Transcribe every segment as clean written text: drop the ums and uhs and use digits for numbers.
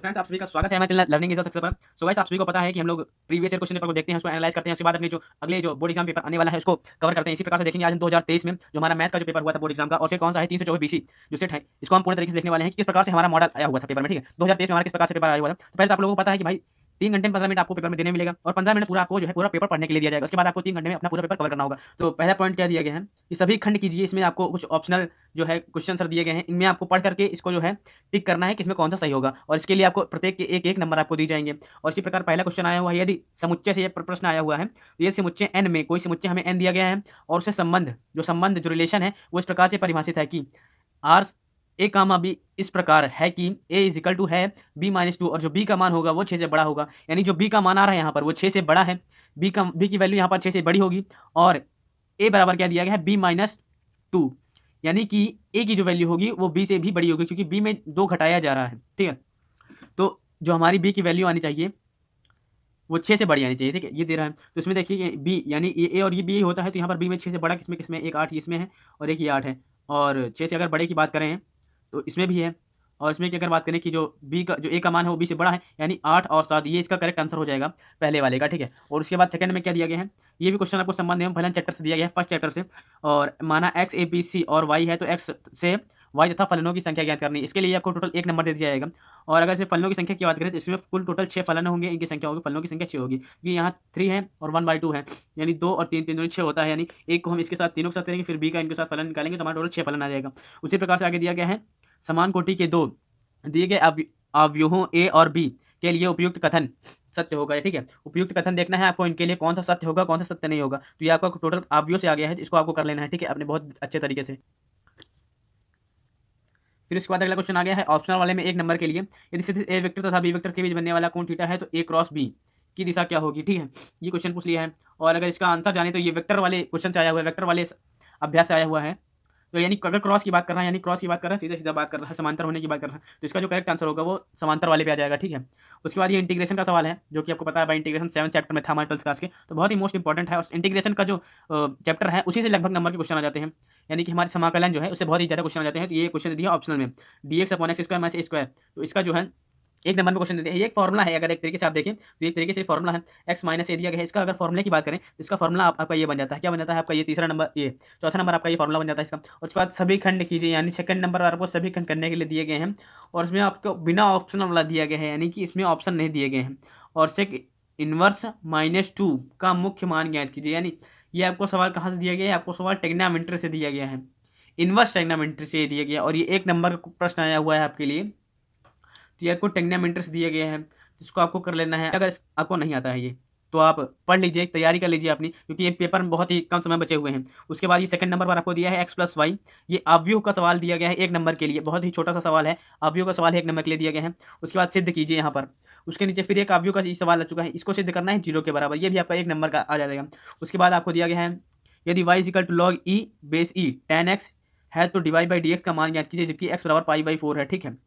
तो फ्रेंड्स आप सभी का स्वागत है हमारे channel learning is a success पर। सो गाइस आप सभी को पता है कि हम लोग प्रीवियस ईयर क्वेश्चन पेपर को देखते हैं, उसको एनालाइज करते हैं, उसके बाद अपने जो अगले जो बोर्ड एग्जाम पेपर आने वाला है उसको कवर करते हैं। इसी प्रकार से देखेंगे आज हम 2023 में जो हमारा मैथ का जो पेपर हुआ था बोर्ड एग्जाम का, और सेट कौन सा है 324 बीसी जो सेट है, इसको हम पूरे तरीके से देखने वाले हैं कि किस प्रकार से हमारा मॉडल आया हुआ था पेपर में। ठीक है, 2023 में हमारा किस प्रकार से पेपर आया हुआ था। तो पहले तो आप लोगों को पता है कि भाई 3 घंटे में 15 मिनट आपको पेपर में देने मिलेगा और 15 मिनट पूरा आपको जो है पूरा पेपर पढ़ने के लिए दिया जाएगा। उसके बाद आपको 3 घंटे में अपना पूरा पेपर कवर करना होगा। तो पहला पॉइंट क्या दिया गया है कि सभी खंड कीजिए। इसमें आपको कुछ ऑप्शनल जो है क्वेश्चन सर दिए गए हैं, इनमें आपको पढ़ करके इसको जो है टिक करना है कि इसमें कौन सा सही होगा, और इसके लिए आपको प्रत्येक के एक एक नंबर आपको दिए जाएंगे। और इसी प्रकार पहला क्वेश्चन आया हुआ है, यदि समुच्चय से ये प्रश्न आया हुआ है तो ये समुच्चय एन में कोई समुच्चय हमें एन दिया गया है और उससे संबंध जो रिलेशन है वो इस प्रकार से परिभाषित है कि आर ए कामा बी इस प्रकार है कि ए इज इक्वल टू है बी माइनस टू, और जो बी का मान होगा वो 6 से बड़ा होगा। यानी जो बी का मान आ रहा है यहाँ पर वो 6 से बड़ा है, बी की वैल्यू यहाँ पर 6 से बड़ी होगी, और ए बराबर क्या दिया गया है बी माइनस टू, यानी कि ए की जो वैल्यू होगी वो बी से भी बड़ी होगी क्योंकि बी में 2 घटाया जा रहा है। ठीक है, तो जो हमारी बी की वैल्यू आनी चाहिए वो 6 से बड़ी आनी चाहिए। ठीक है, ये दे रहा है तो इसमें देखिए बी यानी ये ए और ये बी होता है, तो यहाँ पर बी में 6 से बड़ा किसमें एक 8 इसमें है और एक ये 8 है, और 6 से अगर बड़े की बात करें तो इसमें भी है, और इसमें की अगर बात करें कि जो बी का जो ए का मान है वो बी से बड़ा है, यानी 8 और 7, ये इसका करेक्ट आंसर हो जाएगा पहले वाले का। ठीक है, और उसके बाद सेकंड में क्या दिया गया है, ये भी क्वेश्चन आपको संबंध एवं फलन चैप्टर से दिया गया है, फर्स्ट चैप्टर से, और माना एक्स ए बी सी और वाई है तो एक्स से वाई तथा फलनों की संख्या ज्ञात करनी है। इसके लिए आपको टोटल 1 नंबर दे दिया जाएगा। और अगर इसमें फलनों की संख्या की बात करें तो इसमें कुल टोटल 6 फलन होंगे, इनकी संख्या होगी, फलनों की संख्या 6 होगी, क्योंकि यहाँ 3 है और 1/2 है, यानी 2 और 3 दूनी 6 होता है, यानी एक को हम इसके साथ तीनों के साथ करेंगे, फिर बी का इनके साथ फलन निकालेंगे तो हमारा टोटल 6 फलन आ जाएगा। उसी प्रकार से आगे दिया गया है समान कोटि के 2 दिए गए अवयवों ए और बी के लिए उपयुक्त कथन सत्य होगा। ठीक है, उपयुक्त कथन देखना है आपको, इनके लिए कौन सा सत्य होगा कौन सा सत्य नहीं होगा। तो ये आपका टोटल अवयव से आ गया है, इसको आपको कर लेना है। ठीक है, अपने बहुत अच्छे तरीके से। फिर उसके बाद अगला क्वेश्चन आ गया है ऑप्शनल वाले में 1 नंबर के लिए, यदि स्थिति ए वेक्टर तथा बी वेक्टर के बीच बनने वाला कोण थीटा है तो ए क्रॉस बी की दिशा क्या होगी। ठीक है, ये क्वेश्चन पूछ लिया है, और अगर इसका आंसर जाने तो ये वेक्टर वाले क्वेश्चन से आया हुआ है, वेक्टर वाले अभ्यास से आया हुआ है। तो यानी अगर क्रॉस की बात कर रहा है, यानी क्रॉस की बात कर रहा है, सीधा सीधा बात कर रहा है, समांतर होने की बात कर रहा है, तो इसका जो करेक्ट आंसर होगा वो समांतर वाले पे आ जाएगा। ठीक है, उसके बाद ये इंटीग्रेशन का सवाल है जो कि आपको पता है भाई, इंटीग्रेशन 7 चैप्टर में था हमारे 12th क्लास के, तो बहुत ही मोस्ट इंपॉर्टेंट है। उस इंटीग्रेशन का जो चैप्टर है उसी से लगभग नंबर के क्वेश्चन आ जाते हैं, यानी कि हमारे समाकलन जो है उससे बहुत ही ज़्यादा क्वेश्चन आ जाते हैं। तो ये क्वेश्चन दिया ऑप्शनल में dx upon x square minus a square, तो इसका जो है 1 नंबर में क्वेश्चन देते हैं। ये एक फॉर्मूला है, अगर एक तरीके से आप देखें तो एक तरीके से फॉर्मूला है, एक्स माइनस ए दिया गया है, इसका अगर फॉर्मूले की बात करें तो इसका फॉर्मूला आपका ये बन जाता है, क्या बन जाता है आपका ये तीसरा नंबर, ये चौथा नंबर आपका ये फॉर्मूला बन जाता है इसका। और उसके बाद सभी खंड कीजिए, यानी सेकंड नंबर आपको सभी खंड करने के लिए दिए गए हैं, और इसमें आपको बिना ऑप्शन वाला दिया गया है, यानी कि इसमें ऑप्शन नहीं दिए गए हैं। और सेक इनवर्स -2 का मुख्य मान ज्ञात कीजिए, यानी ये आपको सवाल कहाँ से दिया गया है, आपको सवाल ट्रिग्नोमेट्री से दिया गया है, इनवर्स ट्रिग्नोमेट्री से दिया गया, और ये 1 नंबर का प्रश्न आया हुआ है आपके लिए, तो ये आपको ट्रिग्नोमेट्री से दिया गया है, इसको आपको कर लेना है। अगर आपको नहीं आता है ये तो आप पढ़ लीजिए, तैयारी कर लीजिए अपनी, क्योंकि ये पेपर में बहुत ही कम समय बचे हुए हैं। उसके बाद ये सेकंड नंबर पर आपको दिया है x + y, ये अवयव का सवाल दिया गया है 1 नंबर के लिए, बहुत ही छोटा सा सवाल है, अवयव का सवाल है 1 नंबर के लिए दिया गया है। उसके बाद सिद्ध कीजिए यहाँ पर, उसके नीचे फिर एक अवयव का सवाल आ चुका है, इसको सिद्ध करना है 0 के बराबर, ये भी आपका 1 नंबर का आ जाएगा। उसके बाद आपको दिया गया है यदि y = log e base e tan x है तो dy/dx का मान ज्ञात कीजिए, जबकि x = π/4 है। ठीक है,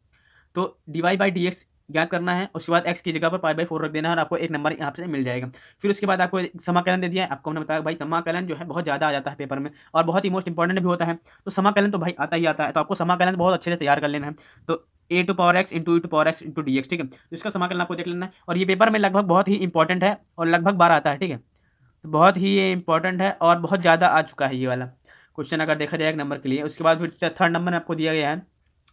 तो dy/dx ज्ञात करना है, उसके बाद x की जगह पर π/4 रख देना है और आपको 1 नंबर यहाँ से मिल जाएगा। फिर उसके बाद आपको समाकलन दे दिया है, आपको हमने बताया भाई समाकलन जो है बहुत ज़्यादा आ जाता है पेपर में और बहुत ही मोस्ट इंपॉर्टेंट भी होता है, तो समाकलन तो भाई आता ही आता है, तो आपको समाकलन बहुत अच्छे से तैयार कर लेना है। तो a⁴x × e⁴x × dx, ठीक है, तो इसका समाकलन आपको देख लेना है, और ये पेपर में लगभग बहुत ही इंपॉर्टेंट है और लगभग बार आता है। ठीक है, तो बहुत ही ये इंपॉर्टेंट है और बहुत ज़्यादा आ चुका है ये वाला क्वेश्चन अगर देखा जाए 1 नंबर के लिए। उसके बाद फिर थर्ड नंबर में आपको दिया गया है,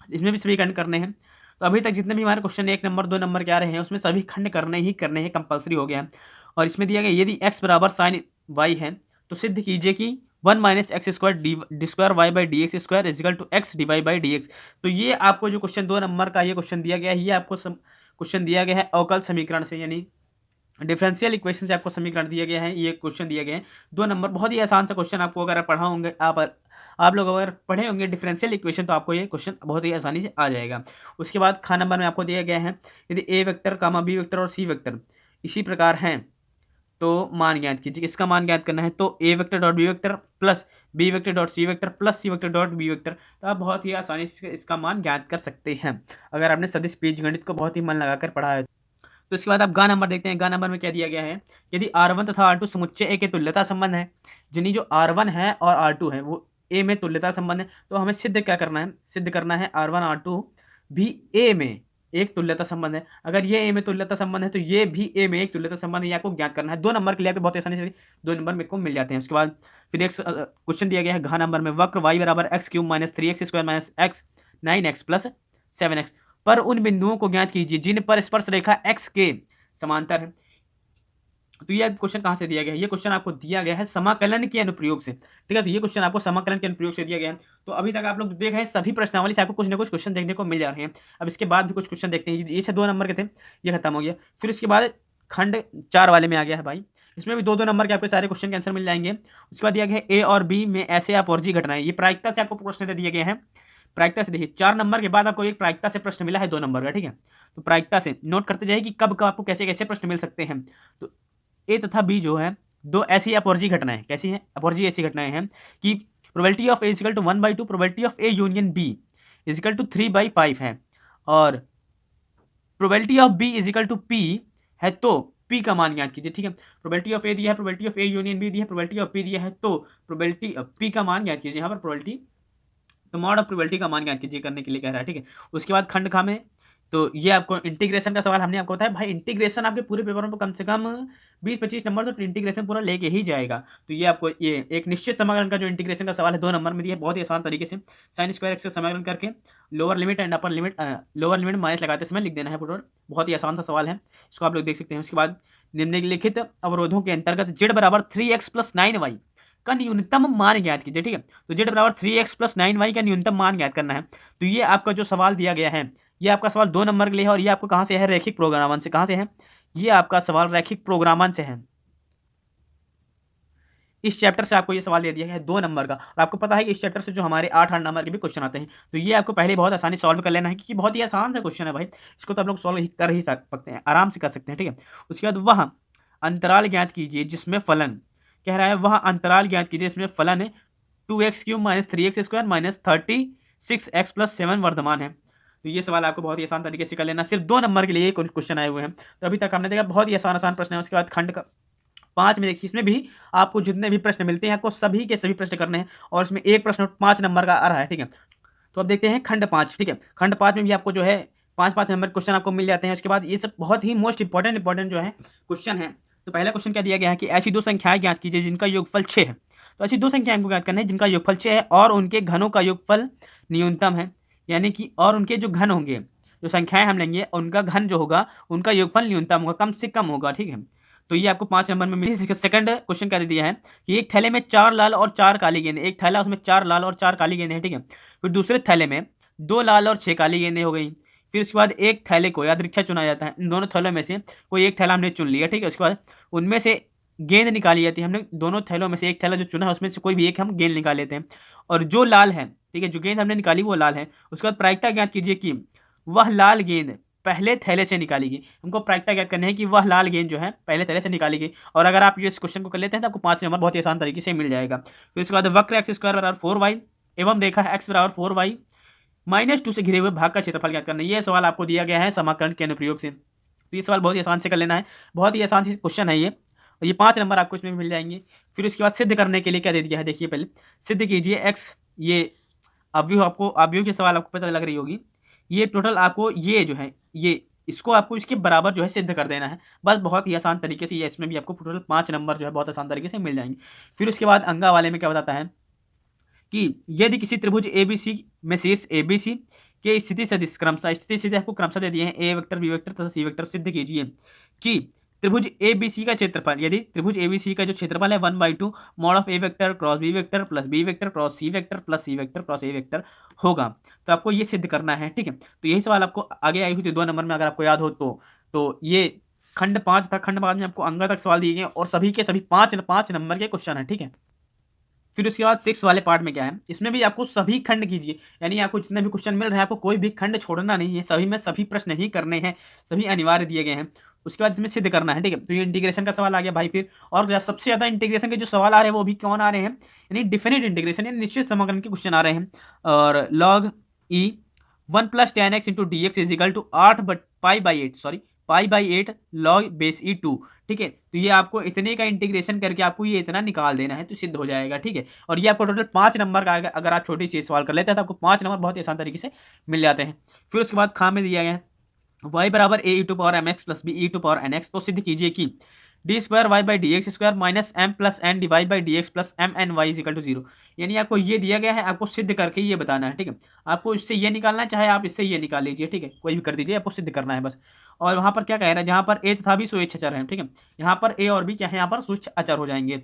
इसमें भी सभी खंड करने हैं। तो अभी तक जितने भी हमारे क्वेश्चन 1 नंबर 2 नंबर के आ रहे हैं उसमें सभी खंड करने हैं, कंपलसरी हो गया है। और इसमें दिया गया यदि x बराबर sin y है तो सिद्ध कीजिए कि 1 - x² d² y/dx² = x dy/dx। तो ये आपको जो क्वेश्चन 2 नंबर का ये क्वेश्चन दिया गया है, ये आपको क्वेश्चन दिया गया है अवकल समीकरण से, यानी डिफरेंशियल इक्वेशन से आपको समीकरण दिया गया है, ये क्वेश्चन दिया गया है 2 नंबर। बहुत ही आसान सा क्वेश्चन, आपको अगर पढ़ा होंगे आप लोग अगर पढ़े होंगे डिफरेंशियल इक्वेशन तो आपको ये क्वेश्चन बहुत ही आसानी से आ जाएगा। उसके बाद खा नंबर में आपको दिया गया है यदि ए वेक्टर कामा बी वेक्टर और सी वेक्टर इसी प्रकार हैं तो मान ज्ञात कीजिए, इसका मान ज्ञात करना है। तो a vector dot b vector plus b vector dot c vector plus c vector dot b vector, तो आप बहुत ही आसानी से इसका मान ज्ञात कर सकते हैं अगर आपने सदिश बीजगणित को बहुत ही मन लगाकर पढ़ा है। तो इसके बाद आप गा नंबर देखते हैं, गा नंबर में क्या दिया गया है यदि R1 तथा R2 समुच्चय ए के तुल्यता संबंध है, यानी जो R1 है और R2 है वो ए में तुल्यता संबंध है, तो हमें सिद्ध क्या करना है, सिद्ध करना है R1 R2 भी ए में एक तुल्यता संबंध है। अगर ये ए में तुल्यता संबंध है तो ये भी ए में एक तुल्यता संबंध है, ये आपको ज्ञात करना है। 2 नंबर के लिए बहुत आसानी से 2 नंबर मेरे को मिल जाते हैं। उसके बाद फिर एक क्वेश्चन दिया गया है घ नंबर में, वक्र y बराबर x cube minus 3x square minus x 9x plus 7x पर उन बिंदुओं को ज्ञात कीजिए जिन पर स्पर्श रेखा x के समांतर है। तो ये क्वेश्चन कहाँ से दिया गया है? ये क्वेश्चन आपको दिया गया है समाकलन के अनुप्रयोग से, ठीक है। तो ये क्वेश्चन आपको समाकलन के अनुप्रयोग से दिया गया है। तो अभी तक आप लोग देख रहे हैं सभी प्रश्नावली से आपको कुछ ना कुछ क्वेश्चन देखने को मिल जा रहे हैं। अब इसके बाद भी कुछ क्वेश्चन देखते हैं। ये से 2 नंबर के थे, ये खत्म हो गया। फिर उसके बाद खंड 4 वाले में आ गया है भाई, इसमें भी 2-2 नंबर के आपके सारे क्वेश्चन के आंसर मिल जाएंगे। उसके बाद दिया गया है ए और बी में ऐसे अपवर्जी घटनाएं, ये प्रायिकता से आपको प्रश्न दिए गए हैं। प्रायिकता से देखिए 4 नंबर के बाद आपको एक प्रायिकता से प्रश्न मिला है 2 नंबर का, ठीक है। तो प्रायिकता से नोट करते जाइए कि कब कब आपको कैसे कैसे प्रश्न मिल सकते हैं। तो ए तथा बी जो है 2 ऐसी अपवर्जी घटनाएं, कैसी हैं अपवर्जी ऐसी घटनाएं हैं कि probability of A equal to 1/2, probability of A union B equal to 3/5 है, और probability of B equal to P है, तो पी का मान ज्ञात कीजिए, ठीक है। प्रोबेबिलिटी ऑफ ए दिया है, probability of A union B दिया है, प्रोबेबिलिटी ऑफ पी दिया है, तो प्रोबेबिलिटी पी का मान ज्ञात कीजिए। यहाँ पर प्रोबेबिलिटी, तो मॉड ऑफ प्रोबेबिलिटी का मान ज्ञात कीजिए करने के लिए कह रहा है, ठीक है। उसके बाद खंड खा में, तो ये आपको इंटीग्रेशन का सवाल हमने आपको बताया भाई, इंटीग्रेशन आपके पूरे पेपर में कम से कम 20-25 नंबर तो इंटीग्रेशन पूरा लेके ही जाएगा। तो ये आपको ये एक निश्चित समाकलन का जो इंटीग्रेशन का सवाल है 2 नंबर में दिया है, बहुत ही आसान तरीके से साइन स्क्वायर एक्स का समाकलन करके lower limit and upper limit, lower limit minus लगाते समय लिख देना है पूरा। बहुत ही आसान सा सवाल है, इसको आप लोग देख सकते हैं। उसके बाद निम्नलिखित अवरोधों के अंतर्गत z बराबर 3x + 9y का न्यूनतम मान ज्ञात कीजिए, ठीक है। तो z बराबर 3x + 9y का न्यूनतम मान ज्ञात करना है। तो ये आपका जो सवाल दिया गया है, ये आपका सवाल 2 नंबर के लिए है, और ये आपको कहाँ से है? रैखिक प्रोग्रामन से। कहाँ से है? ये आपका सवाल रैखिक प्रोग्रामन से है। इस चैप्टर से आपको ये सवाल दे दिया गया है 2 नंबर का, और आपको पता है कि इस चैप्टर से जो हमारे 8-8 नंबर के भी क्वेश्चन आते हैं। तो ये आपको पहले बहुत आसानी सॉल्व कर लेना है, क्योंकि बहुत ही आसान सा क्वेश्चन है भाई, इसको तो आप लोग सॉल्व कर ही सकते हैं, आराम से कर सकते हैं, ठीक है। उसके बाद वह अंतराल ज्ञात कीजिए जिसमें फलन, कह रहा है वह अंतराल ज्ञात कीजिए जिसमें फलन है 2x³ minus 3x square minus 36x + 7 Varthaman है। तो ये सवाल आपको बहुत ही आसान तरीके से कर लेना, सिर्फ 2 नंबर के लिए क्वेश्चन आए हुए हैं। तो अभी तक हमने देखा बहुत ही आसान प्रश्न है। उसके बाद खंड का 5 में देखिए, इसमें भी आपको जितने भी प्रश्न मिलते हैं आपको सभी के सभी प्रश्न करने हैं, और इसमें एक प्रश्न 5 नंबर का आ रहा है, ठीक है। तो अब देखते हैं खंड 5, ठीक है। खंड 5 में भी आपको जो है 5-5 नंबर क्वेश्चन आपको मिल जाते हैं। उसके बाद ये सब बहुत ही मोस्ट इंपॉर्टेंट जो है क्वेश्चन है। तो पहला क्वेश्चन क्या दिया गया है कि ऐसी 2 संख्याएं ज्ञात कीजिए जिनका योगफल 6 है। तो ऐसी 2 संख्याएं को ज्ञात करना है जिनका योगफल 6 है और उनके घनों का योगफल न्यूनतम है, यानी कि और उनके जो घन होंगे, जो संख्याएं हम लेंगे उनका घन जो होगा उनका योगफल न्यूनतम होगा, कम से कम होगा, ठीक है। तो ये आपको 5 नंबर में मिली। सेकंड क्वेश्चन क्या दिया है कि एक थैले में 4 लाल और 4 काली गेंदे, एक थैला उसमें 4 लाल और 4 काली गेंदे हैं, ठीक है। फिर दूसरे थैले में 2 लाल और 6 काली गेंदे हो गई। फिर उसके बाद एक थैले को यादृच्छा चुना जाता है, इन दोनों थैलों में से कोई एक थैला हमने चुन लिया, ठीक है। उसके बाद उनमें से गेंद निकाली जाती है, हमने दोनों थैलों में से एक थैला जो चुना है उसमें से कोई भी एक हम गेंद निकाल लेते हैं, और जो लाल है, ठीक है, जो गेंद हमने निकाली वो लाल है। उसके बाद प्रायिकता ज्ञात कीजिए कि वह लाल गेंद पहले थैले से निकाली गई। हमको प्रायिकता ज्ञात करनी है कि वह लाल गेंद जो है पहले थैले से निकाली गई, और अगर आप ये इस क्वेश्चन को कर लेते हैं तो आपको 5 नंबर बहुत ही आसान तरीके से मिल जाएगा। फिर उसके बाद वक्र x² बराबर 4y एवं रेखा x बराबर 4y -2 से घिरे हुए भाग का क्षेत्रफल ज्ञात करना है। ये सवाल आपको दिया गया है समाकलन के अनुप्रयोग से। तो ये सवाल बहुत ही आसान से कर लेना है, बहुत ही आसान क्वेश्चन है ये, और ये 5 नंबर आपको इसमें मिल जाएंगे। फिर उसके बाद सिद्ध करने के लिए क्या दे दिया है, देखिए पहले सिद्ध कीजिए x, ये अवयव, आपको अवयव की सवाल आपको पता लग रही होगी, ये टोटल आपको ये जो है ये इसको आपको इसके बराबर जो है सिद्ध कर देना है, बस बहुत ही आसान तरीके से। ये इसमें भी आपको टोटल 5 नंबर जो है बहुत आसान तरीके से मिल जाएंगे। फिर उसके बाद अंगा वाले में क्या बताता है कि यदि किसी त्रिभुज ABC में शीर्ष ABC के स्थिति सदिश क्रमशः, स्थिति सदिश आपको क्रमशः दे दिए हैं A वेक्टर, B वेक्टर तथा C वेक्टर, सिद्ध कीजिए कि त्रिभुज ABC का क्षेत्रफल, यदि त्रिभुज ABC का जो क्षेत्रफल है 1/2 mod of A vector cross B vector plus B vector cross C vector plus C vector cross A vector होगा, तो आपको ये सिद्ध करना है, ठीक है। तो यही सवाल आपको आगे आई हुई थी 2 नंबर में, अगर आपको याद हो तो ये खंड 5 था। खंड 5 में आपको अंगा तक सवाल दिए गए और सभी के सभी 5 नंबर के क्वेश्चन है, ठीक है। फिर उसके बाद 6 वाले पार्ट में क्या है, इसमें भी आपको सभी खंड कीजिए, यानी आपको जितने भी क्वेश्चन मिल रहे हैं आपको कोई भी खंड छोड़ना नहीं है, सभी में सभी प्रश्न ही करने हैं, सभी अनिवार्य दिए गए हैं। उसके बाद इसमें सिद्ध करना है, ठीक है। तो ये इंटीग्रेशन का सवाल आ गया भाई। फिर और सबसे ज़्यादा इंटीग्रेशन के जो सवाल आ रहे हैं वो भी कौन आ रहे हैं, यानी डिफिनिट इंटीग्रेशन, यानी निश्चित समाकलन के क्वेश्चन आ रहे हैं। और log e 1 + tan x × dx = 8 log base e2, ठीक है। तो ये आपको इतने का इंटीग्रेशन करके आपको ये इतना निकाल देना है, तो सिद्ध हो जाएगा, ठीक है। और ये आपको टोटल 5 नंबर का, अगर आप छोटी सी सवाल कर लेते हैं तो आपको 5 नंबर बहुत ही आसान तरीके से मिल जाते हैं। फिर उसके बाद खा में दिया गया है y बराबर a e to power m x plus b e to power n x, तो सिद्ध कीजिए कि d square y by D x square minus m plus n d Y by D x plus m n y equal to zero. यानी आपको ये दिया गया है, आपको सिद्ध करके ये बताना है, ठीक है। आपको इससे ये निकालना है, चाहे आप इससे ये निकाल लीजिए, ठीक है, कोई भी कर दीजिए, आपको सिद्ध करना है बस। और वहाँ पर क्या कह रहा है, जहाँ पर ए तथा बी स्वेच्छ अचर है, ठीक है, यहाँ पर ए और बी क्या है, यहाँ पर स्वेच्छ अचर हो जाएंगे।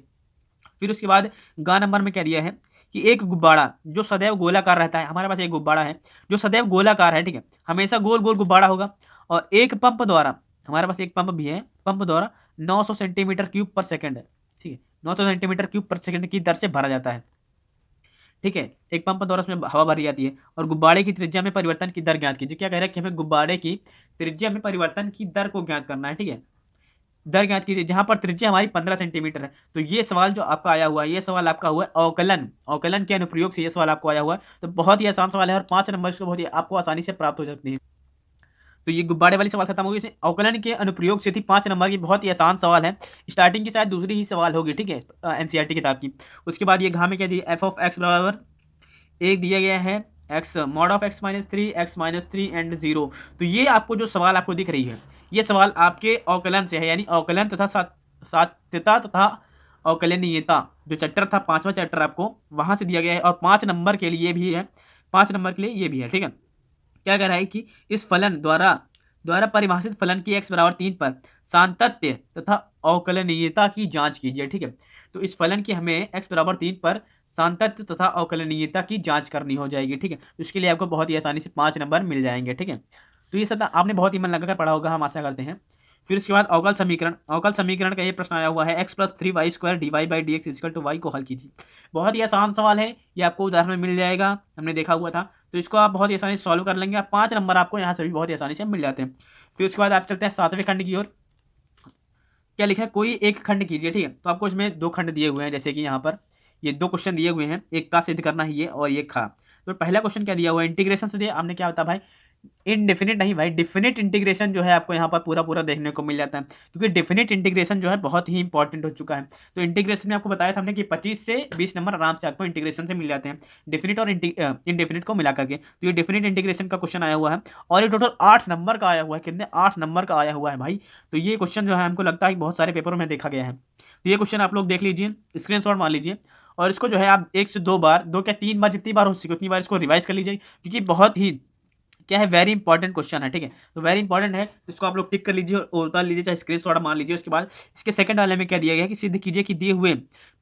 फिर उसके बाद ग नंबर में क्या दिया है कि एक गुब्बारा जो सदैव गोलाकार रहता है, हमारे पास एक गुब्बारा है जो सदैव गोलाकार है, ठीक है, हमेशा गोल गोल गुब्बारा होगा, और एक पंप द्वारा, हमारे पास एक पंप भी है, पंप द्वारा 900 सेंटीमीटर क्यूब पर सेकंड है, ठीक है, 900 सेंटीमीटर क्यूब पर सेकंड की दर से भरा जाता है, ठीक है। एक पंप द्वारा उसमें हवा भरी जाती है, और गुब्बारे की त्रिज्या में परिवर्तन की दर ज्ञात कीजिए। क्या कह रहा है कि हमें गुब्बारे की त्रिज्या में परिवर्तन की दर को ज्ञात करना है, ठीक है, दर ज्ञात कीजिए, जहां पर त्रिज्या हमारी 15 सेंटीमीटर है। तो ये सवाल जो आपका आया हुआ है, ये सवाल आपका हुआ है अवकलन, अवकलन के अनुप्रयोग से ये सवाल आपको आया हुआ है। तो बहुत ही आसान सवाल है, और 5 नंबर इसको बहुत ही आपको आसानी से प्राप्त हो सकती है। तो ये गुब्बारे वाली सवाल खत्म होगी, अवकलन के अनुप्रयोग से थी 5 नंबर की, बहुत ही आसान सवाल है, स्टार्टिंग की शायद दूसरी ही सवाल होगी, ठीक है, एनसीईआरटी किताब की। उसके बाद ये घा में क्या दिया, एफ ऑफ एक्स बराबर एक दिया गया है x mod of x minus three and zero. तो ये आपको जो सवाल आपको दिख रही है, ये सवाल आपके अवकलन से है, यानी अवकलन तथा सात्यता तथा अवकलनीयता जो चैप्टर था, 5वां चैप्टर आपको वहां से दिया गया है, और 5 नंबर के लिए भी है, 5 नंबर के लिए ये भी है, ठीक है। क्या कह रहा है कि इस फलन द्वारा परिभाषित फलन की x बराबर 3 पर सातत्य तथा अवकलनीयता की जांच कीजिए, ठीक है। तो इस फलन की हमें x बराबर 3 पर सातत्य तथा अवकलनीयता की जांच करनी हो जाएगी, ठीक है। तो इसके लिए आपको बहुत ही आसानी से 5 नंबर मिल जाएंगे, ठीक है। तो ये सब आपने बहुत ही मन लगाकर पढ़ा होगा, हम आशा करते हैं। फिर उसके बाद अवकल समीकरण, अवकल समीकरण का ये प्रश्न आया हुआ है, x plus 3y square D Y by D X equal to Y को हल कीजिए। बहुत ही आसान सवाल है, ये आपको उदाहरण में मिल जाएगा, हमने देखा हुआ था। तो इसको आप बहुत ही आसानी से सॉल्व कर लेंगे, 5 नंबर आपको यहाँ से भी बहुत ही आसानी से मिल जाते हैं। फिर उसके बाद आप चलते हैं 7वें खंड की ओर। क्या लिखा है, कोई एक खंड कीजिए, ठीक है। तो आपको इसमें 2 खंड दिए हुए हैं, जैसे कि यहाँ पर ये 2 क्वेश्चन दिए हुए हैं, एक का सिद्ध करना है ये, और ये खा। तो पहला क्वेश्चन क्या दिया हुआ है, इंटीग्रेशन से दिया, आपने क्या होता भाई, इनडेफिनिट नहीं भाई, डिफिनिट इंटीग्रेशन जो है आपको यहाँ पर पूरा देखने को मिल जाता है, क्योंकि डिफिनिट इंटीग्रेशन जो है बहुत ही इंपॉर्टेंट हो चुका है। तो इंटीग्रेशन में आपको बताया था हमने कि 25 से 20 नंबर आराम से आपको इंटीग्रेशन से मिल जाते हैं, डिफिनिट और इनडेफिनिट को मिला करके। तो ये डिफिनिट इंटीग्रेशन का क्वेश्चन आया हुआ है, और ये टोटल 8 नंबर का आया हुआ है। कितने, 8 नंबर का आया हुआ है भाई। तो ये क्वेश्चन जो है हमको लगता है कि बहुत सारे पेपरों में देखा गया है। तो ये क्वेश्चन आप लोग देख लीजिए, स्क्रीनशॉट मार लीजिए, और इसको जो है आप 1 से 2 बार, 2 क्या 3 बार, जितनी बार हो सके उतनी बार इसको रिवाइज कर लीजिए, क्योंकि बहुत ही क्या है, वेरी इंपॉर्टेंट क्वेश्चन है, ठीक है। तो वेरी इंपॉर्टेंट है, इसको आप लोग टिक कर लीजिए और उतार लीजिए, चाहे स्क्रीनशॉट मान लीजिए। उसके बाद इसके सेकंड वाले में क्या दिया गया है कि सिद्ध कीजिए कि दिए हुए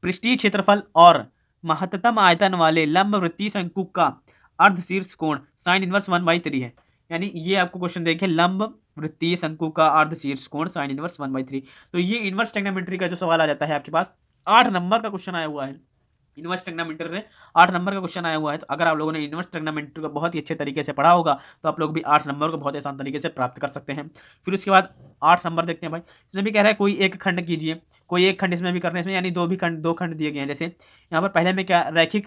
पृष्ठीय क्षेत्रफल और महत्तम आयतन वाले लंब वृत्तीय शंकु का अर्धशीर्ष कोण साइन इनवर्स 1/3 है। यानी ये आपको क्वेश्चन देखिए, लंब वृत्तीय शंकु का अर्धशीर्ष कोण साइन इनवर्स 1/3। तो ये इनवर्स ट्रिग्नोमेट्री का जो सवाल आ जाता है आपके पास, 8 नंबर का क्वेश्चन आया हुआ है, इनवर्स ट्रिग्नोमेट्री से 8 नंबर का क्वेश्चन आया हुआ है। तो अगर आप लोगों ने इनवर्स ट्रिग्नोमेट्री को बहुत ही अच्छे तरीके से पढ़ा होगा, तो आप लोग भी 8 नंबर को बहुत ही आसान तरीके से प्राप्त कर सकते हैं। फिर उसके बाद 8 नंबर देखते हैं भाई, इसमें भी कह रहा है कोई एक खंड कीजिए, कोई एक खंड इसमें भी करने इसमें, यानी 2 खंड दिए गए हैं। जैसे यहाँ पर पहले में क्या, रैखिक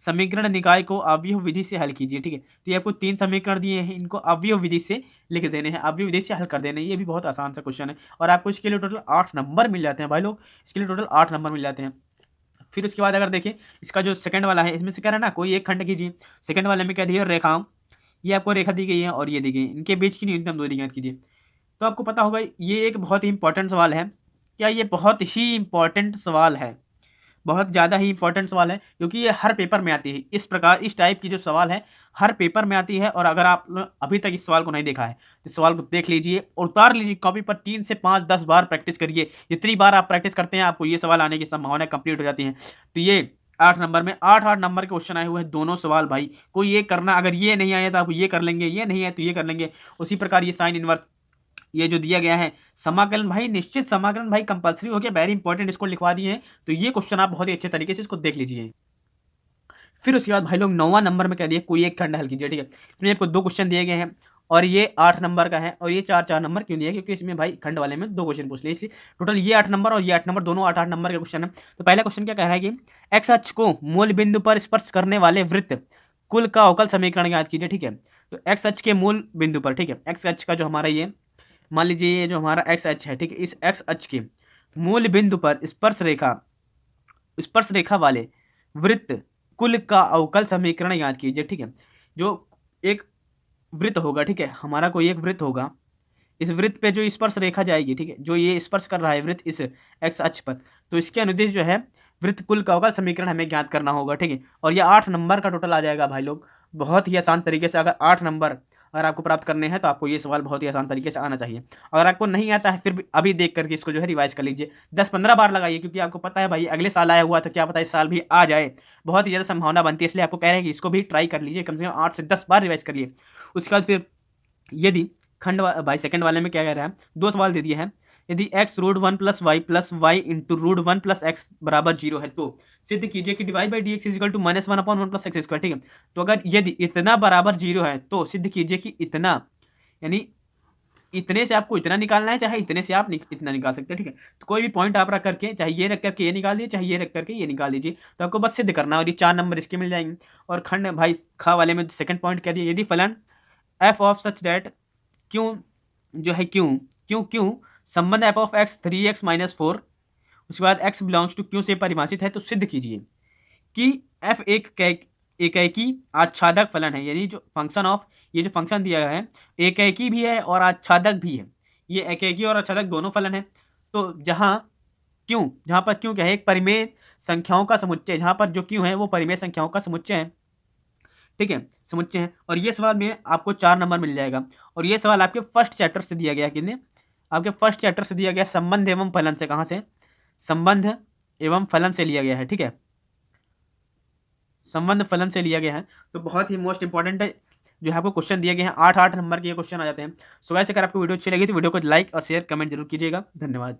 समीकरण निकाय को अवयव विधि से हल कीजिए, ठीक है। तो ये आपको 3 समीकरण दिए हैं, इनको अवयव विधि से लिख देने हैं, अवयव विधि से हल कर देने हैं। ये भी बहुत आसान सा क्वेश्चन है, और आपको इसके लिए टोटल 8 नंबर मिल जाते हैं भाई लोग, इसके लिए टोटल 8 नंबर मिल जाते हैं। फिर उसके बाद अगर देखिए इसका जो सेकंड वाला है, इसमें से कह रहा है ना कोई एक खंड कीजिए, सेकंड वाले में क्या दिया, रेखाओं, ये आपको रेखा दी गई है और ये दी गई है, इनके बीच की न्यूनतम दूरी ज्ञात कीजिए। तो आपको पता होगा ये एक बहुत ही इंपॉर्टेंट सवाल है। क्या ये बहुत ही इंपॉर्टेंट सवाल है, बहुत ज़्यादा ही इंपॉर्टेंट सवाल है, क्योंकि ये हर पेपर में आती है। इस प्रकार इस टाइप की जो सवाल है हर पेपर में आती है, और अगर आप अभी तक इस सवाल को नहीं देखा है तो सवाल को देख लीजिए और उतार लीजिए कॉपी पर, 3 से 5 10 बार प्रैक्टिस करिए। जितनी बार आप प्रैक्टिस करते हैं आपको ये सवाल आने की संभावना कंप्लीट हो जाती है। तो ये 8 नंबर में 8 नंबर के क्वेश्चन आए हुए हैं, दोनों सवाल भाई। कोई ये करना, अगर ये नहीं आया तो आप ये कर लेंगे, ये नहीं आया तो ये कर लेंगे। उसी प्रकार ये साइन इनवर्स, ये जो दिया गया है समाकलन भाई, निश्चित समाकलन भाई कंपलसरी हो गया, वेरी इंपॉर्टेंट, इसको लिखवा दिए हैं। तो ये क्वेश्चन आप बहुत ही अच्छे तरीके से इसको देख लीजिए। फिर उसके बाद भाई लोग 9वां नंबर में कह दिए कोई एक खंड हल कीजिए, ठीक है। इसमें आपको 2 क्वेश्चन दिए गए हैं, और ये 8 नंबर का है, और ये 4 नंबर क्यों दिया है, क्योंकि इसमें भाई खंड वाले में 2 क्वेश्चन पूछ लिए, इसलिए टोटल ये 8 नंबर और ये 8 नंबर, दोनों 8 नंबर के क्वेश्चन है। तो पहला क्वेश्चन क्या कह रहा है कि एक्स अक्ष को मूल बिंदु पर स्पर्श करने वाले वृत्त कुल का अवकल समीकरण याद कीजिए, ठीक है। तो एक्स अक्ष के मूल बिंदु पर, ठीक है, एक्स अक्ष का जो हमारा ये, मान लीजिए ये जो हमारा एक्स अक्ष है, ठीक है, इस एक्स अक्ष के मूल बिंदु पर स्पर्श रेखा वाले वृत्त कुल का अवकल समीकरण याद कीजिए, ठीक है। जो एक वृत्त होगा, ठीक है, हमारा कोई एक वृत्त होगा, इस वृत्त पे जो स्पर्श रेखा जाएगी, ठीक है, जो ये स्पर्श कर रहा है वृत्त इस एक्स अक्ष पर, तो इसके अनुदिश जो है वृत्त कुल का अवकल समीकरण हमें ज्ञात करना होगा, ठीक है। और ये 8 नंबर का टोटल आ जाएगा भाई लोग, बहुत ही आसान तरीके से। अगर 8 नंबर अगर आपको प्राप्त करने हैं तो आपको ये सवाल बहुत ही आसान तरीके से आना चाहिए। अगर आपको नहीं आता है फिर भी अभी देख करके इसको जो है रिवाइज कर लीजिए, 10-15 बार लगाइए, क्योंकि आपको पता है भाई अगले साल आया हुआ तो क्या पता इस साल भी आ जाए, बहुत ही ज़्यादा संभावना बनती है। इसलिए आपको कह रहे हैं कि इसको भी ट्राई कर लीजिए, कम से कम 8 से 10 बार रिवाइज करिए। उसके बाद फिर यदि खंड भाई सेकंड वाले में क्या कह रहा है, 2 सवाल दे दिए हैं। यदि x √1 + y इंटू √1 + x बराबर 0 है तो सिद्ध कीजिए कि dy by D X equal to -1/1 + x², ठीक है। तो अगर यदि इतना बराबर 0 है तो सिद्ध कीजिए कि इतना, यानी इतने से आपको इतना निकालना है, चाहे इतने से आप इतना निकाल सकते हैं, ठीक है। तो कोई भी पॉइंट आप रख करके, चाहे ये रख करके ये निकाल दीजिए, चाहे ये रख करके ये निकाल दीजिए, तो आपको बस सिद्ध करना है और ये 4 नंबर इसके मिल जाएंगे। और खंड भाई खा वाले में सेकंड पॉइंट कह दिया, यदि फलन f ऑफ सच डेट क्यों जो है क्यों संबंध f ऑफ x 3x - 4 उसके बाद x बिलोंग्स टू क्यों से परिभाषित है, तो सिद्ध कीजिए कि f एकेकी आच्छादक फलन है, यानी जो फंक्शन ऑफ ये जो फंक्शन दिया गया है एकेकी भी है और आच्छादक भी है, ये एकेकी और आच्छादक दोनों फलन है। तो जहाँ पर क्यों क्या है, एक परिमेय संख्याओं का समुच्चय, जहाँ पर जो क्यों है वो परिमेय संख्याओं का समुच्चय है, ठीक है, समुच्चय है। और ये सवाल में आपको 4 नंबर मिल जाएगा। और ये सवाल आपके फर्स्ट चैप्टर से दिया गया, कितने आपके फर्स्ट चैप्टर से दिया गया, संबंध एवं फलन से। कहाँ से? संबंध एवं फलन से लिया गया है, ठीक है, संबंध फलन से लिया गया है। तो बहुत ही मोस्ट इंपॉर्टेंट है, जो है आपको क्वेश्चन दिए गए हैं, 8 नंबर के ये क्वेश्चन आ जाते हैं। सो गाइस अगर आपको वीडियो अच्छी लगी तो वीडियो को लाइक और शेयर कमेंट जरूर कीजिएगा। धन्यवाद।